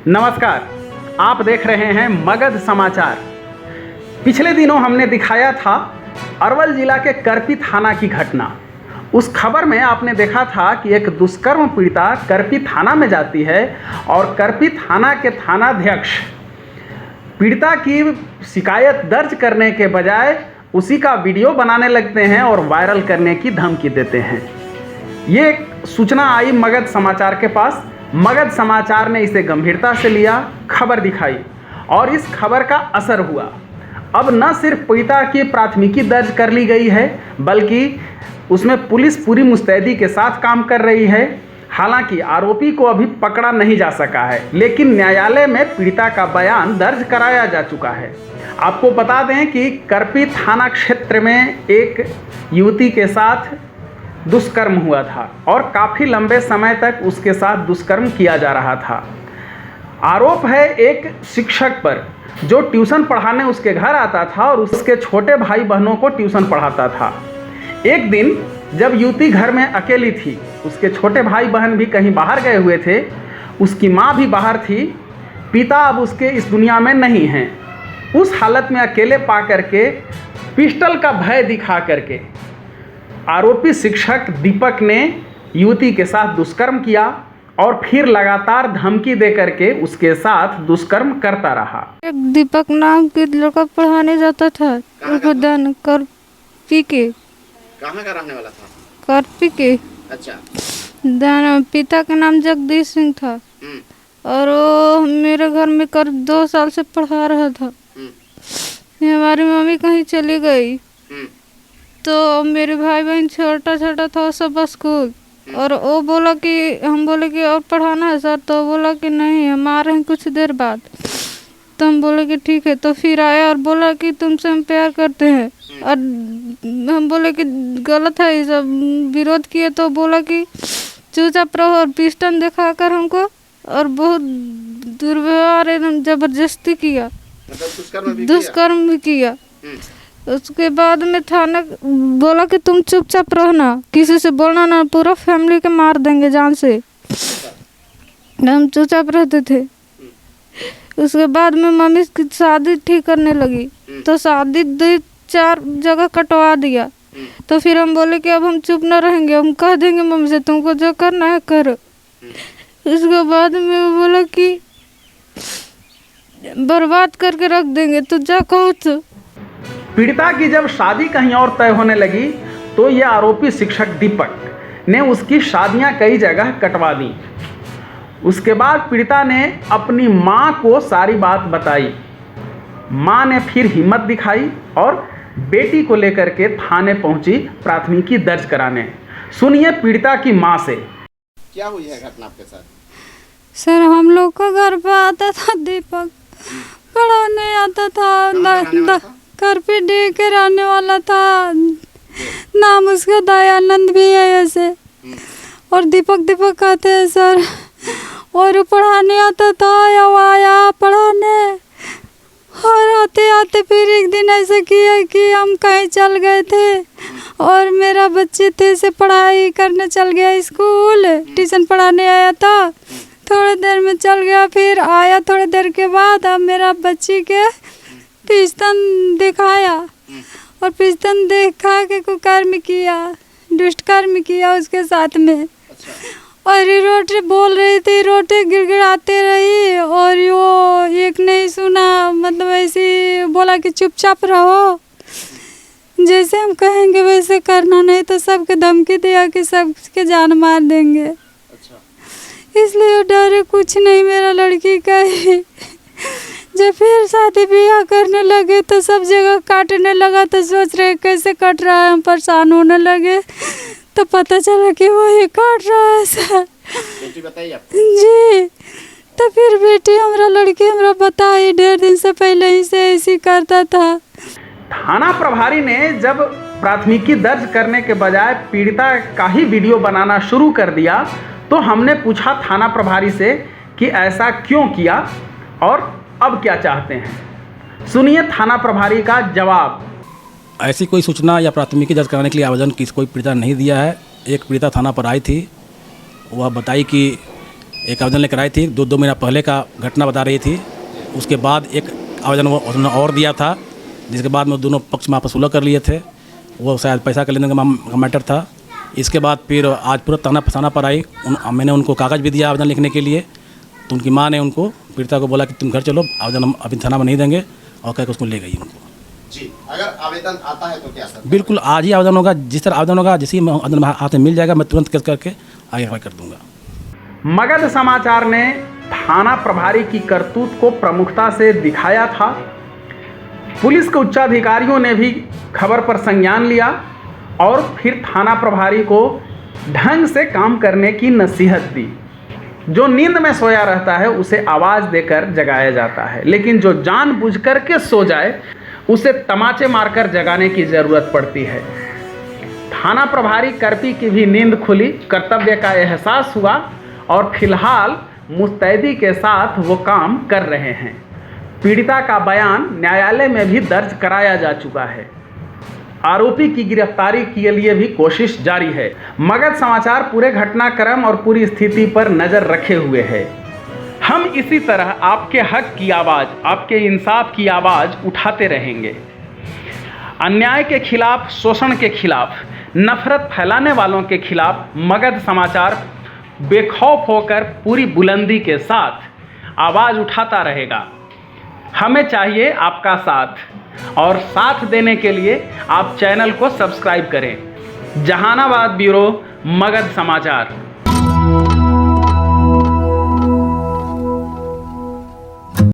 नमस्कार, आप देख रहे हैं मगध समाचार। पिछले दिनों हमने दिखाया था अरवल जिला के करपी थाना की घटना। उस खबर में आपने देखा था कि एक दुष्कर्म पीड़िता करपी थाना में जाती है और करपी थाना के थानाध्यक्ष पीड़िता की शिकायत दर्ज करने के बजाय उसी का वीडियो बनाने लगते हैं और वायरल करने की धमकी देते हैं। ये सूचना आई मगध समाचार के पास। मगध समाचार ने इसे गंभीरता से लिया, खबर दिखाई और इस खबर का असर हुआ। अब न सिर्फ पीड़िता की प्राथमिकी दर्ज कर ली गई है, बल्कि उसमें पुलिस पूरी मुस्तैदी के साथ काम कर रही है। हालांकि आरोपी को अभी पकड़ा नहीं जा सका है, लेकिन न्यायालय में पीड़िता का बयान दर्ज कराया जा चुका है। आपको बता दें कि करपी थाना क्षेत्र में एक युवती के साथ दुष्कर्म हुआ था और काफ़ी लंबे समय तक उसके साथ दुष्कर्म किया जा रहा था। आरोप है एक शिक्षक पर जो ट्यूशन पढ़ाने उसके घर आता था और उसके छोटे भाई बहनों को ट्यूशन पढ़ाता था। एक दिन जब युवती घर में अकेली थी, उसके छोटे भाई बहन भी कहीं बाहर गए हुए थे, उसकी माँ भी बाहर थी, पिता अब उसके इस दुनिया में नहीं हैं। उस हालत में अकेले पा करके पिस्टल का भय दिखा करके आरोपी शिक्षक दीपक ने युवती के साथ दुष्कर्म किया और फिर लगातार धमकी दे करके उसके साथ दुष्कर्म करता रहा। एक दीपक नाम के लड़का पढ़ाने जाता था। दान करपी के। कहाँ का रहने वाला था? करपी के। अच्छा। दान पिता का नाम जगदीश सिंह था और वो मेरे घर में करीब 2 साल से पढ़ा रहा था। हमारी मम्मी कहीं चली गई तो मेरे भाई बहन छोटा था सब स्कूल, और वो बोला कि हम बोले कि और पढ़ाना है सर, तो बोला कि नहीं हम आ रहे हैं कुछ देर बाद। तो हम बोले कि ठीक है। तो फिर आया और बोला कि तुमसे हम प्यार करते हैं, और हम बोले कि गलत है ये सब, विरोध किए। तो बोला कि चुपचाप रहो, और पिस्टन दिखाकर हमको और बहुत दुर्व्यवहार एकदम जबरदस्ती किया, दुष्कर्म भी किया। उसके बाद में थाना बोला कि तुम चुपचाप रहना, किसी से बोलना ना, पूरा फैमिली के मार देंगे जान से। हम चुपचाप रहते थे। उसके बाद में मम्मी की शादी ठीक करने लगी, तो शादी 2-4 जगह कटवा दिया। तो फिर हम बोले कि अब हम चुप ना रहेंगे, हम कह देंगे मम्मी से तुमको जो करना है करो। उसके बाद में वो बोला कि बर्बाद करके रख देंगे, तो जा कहो। तो पीड़िता की जब शादी कहीं और तय होने लगी तो ये आरोपी शिक्षक दीपक ने उसकी शादियां कई जगह कटवा दी। उसके बाद पीड़िता ने अपनी मां को सारी बात बताई। मां ने फिर हिम्मत दिखाई और बेटी को लेकर के थाने पहुंची प्राथमिकी दर्ज कराने। सुनिए पीड़िता की मां से। क्या हुई है घटना आपके साथ? सर हम लोग का घर पे आता था दीपक, पढ़ाने आता था। करपी डी के रहने वाला था, नाम उसका दयानंद भी है ऐसे, और दीपक कहते हैं सर। और पढ़ाने आता था, आया पढ़ाने, और आते आते फिर एक दिन ऐसा किया कि हम कहीं चल गए थे और मेरा बच्चे थे से पढ़ाई करने चल गया स्कूल, ट्यूशन पढ़ाने आया था। थोड़ी देर में चल गया, फिर आया थोड़ी देर के बाद, अब मेरा बच्ची के पिस्तन दिखाया और पिस्तन दिखा के कुकर्म किया, दुष्कर्म किया उसके साथ में। अच्छा। और ये रोटी बोल रही थी, रोटी गिड़गिड़ाते रही और वो एक नहीं सुना, मतलब ऐसे बोला कि चुपचाप रहो, जैसे हम कहेंगे वैसे करना, नहीं तो सबके धमकी दिया कि सबके जान मार देंगे। अच्छा। इसलिए डरे कुछ नहीं मेरा लड़की का ही। जब फिर शादी ब्याह करने लगे तो सब जगह काटने लगा, तो सोच रहे कैसे कट रहा है, हम परेशान होने लगे। तो पता चला कि वो ही काट रहा है सर। बेटी बताइए आपको? जी। तो फिर बेटी हमारा लड़की हमरा बताई, 1.5 दिन से पहले ही से ऐसी करता था। थाना प्रभारी ने जब प्राथमिकी दर्ज करने के बजाय पीड़िता का ही वीडियो बनाना शुरू कर दिया, तो हमने पूछा थाना प्रभारी से कि ऐसा क्यों किया और अब क्या चाहते हैं। सुनिए थाना प्रभारी का जवाब। ऐसी कोई सूचना या प्राथमिकी दर्ज कराने के लिए आवेदन कोई पीड़िता नहीं दिया है। एक पीड़िता थाना पर आई थी, वह बताई कि एक आवेदन लेकर आई थी, 2 महीना पहले का घटना बता रही थी। उसके बाद एक आवेदन वो उन्होंने और दिया था, जिसके बाद में दोनों पक्ष में आपस सुलह कर लिए थे। वो शायद पैसा के लेने का मैटर था। इसके बाद फिर आज पूरा ताना फसाना पर आई। मैंने उनको कागज़ भी दिया आवेदन लिखने के लिए, तो उनकी माँ ने उनको पीड़िता को बोला कि तुम घर चलो, आवेदन हम अभी थाना में नहीं देंगे, और कह के उसको ले गई उनको। जी, अगर आवेदन आता है तो क्या सर? बिल्कुल आज ही आवेदन होगा, जिस तरह आवेदन होगा, जिस ही आवेदन हाथ में मिल जाएगा, मैं तुरंत केस करके आगे कार्रवाई कर दूंगा। मगध समाचार ने थाना प्रभारी की करतूत को प्रमुखता से दिखाया था। पुलिस के उच्चाधिकारियों ने भी खबर पर संज्ञान लिया और फिर थाना प्रभारी को ढंग से काम करने की नसीहत दी। जो नींद में सोया रहता है उसे आवाज़ देकर जगाया जाता है, लेकिन जो जानबूझकर के सो जाए उसे तमाचे मारकर जगाने की ज़रूरत पड़ती है। थाना प्रभारी करपी की भी नींद खुली, कर्तव्य का एहसास हुआ और फिलहाल मुस्तैदी के साथ वो काम कर रहे हैं। पीड़िता का बयान न्यायालय में भी दर्ज कराया जा चुका है। आरोपी की गिरफ्तारी के लिए भी कोशिश जारी है। मगध समाचार पूरे घटनाक्रम और पूरी स्थिति पर नज़र रखे हुए है। हम इसी तरह आपके हक की आवाज़, आपके इंसाफ की आवाज़ उठाते रहेंगे। अन्याय के खिलाफ, शोषण के खिलाफ, नफरत फैलाने वालों के खिलाफ मगध समाचार बेखौफ होकर पूरी बुलंदी के साथ आवाज़ उठाता रहेगा। हमें चाहिए आपका साथ, और साथ देने के लिए आप चैनल को सब्सक्राइब करें। जहानाबाद ब्यूरो, मगध समाचार।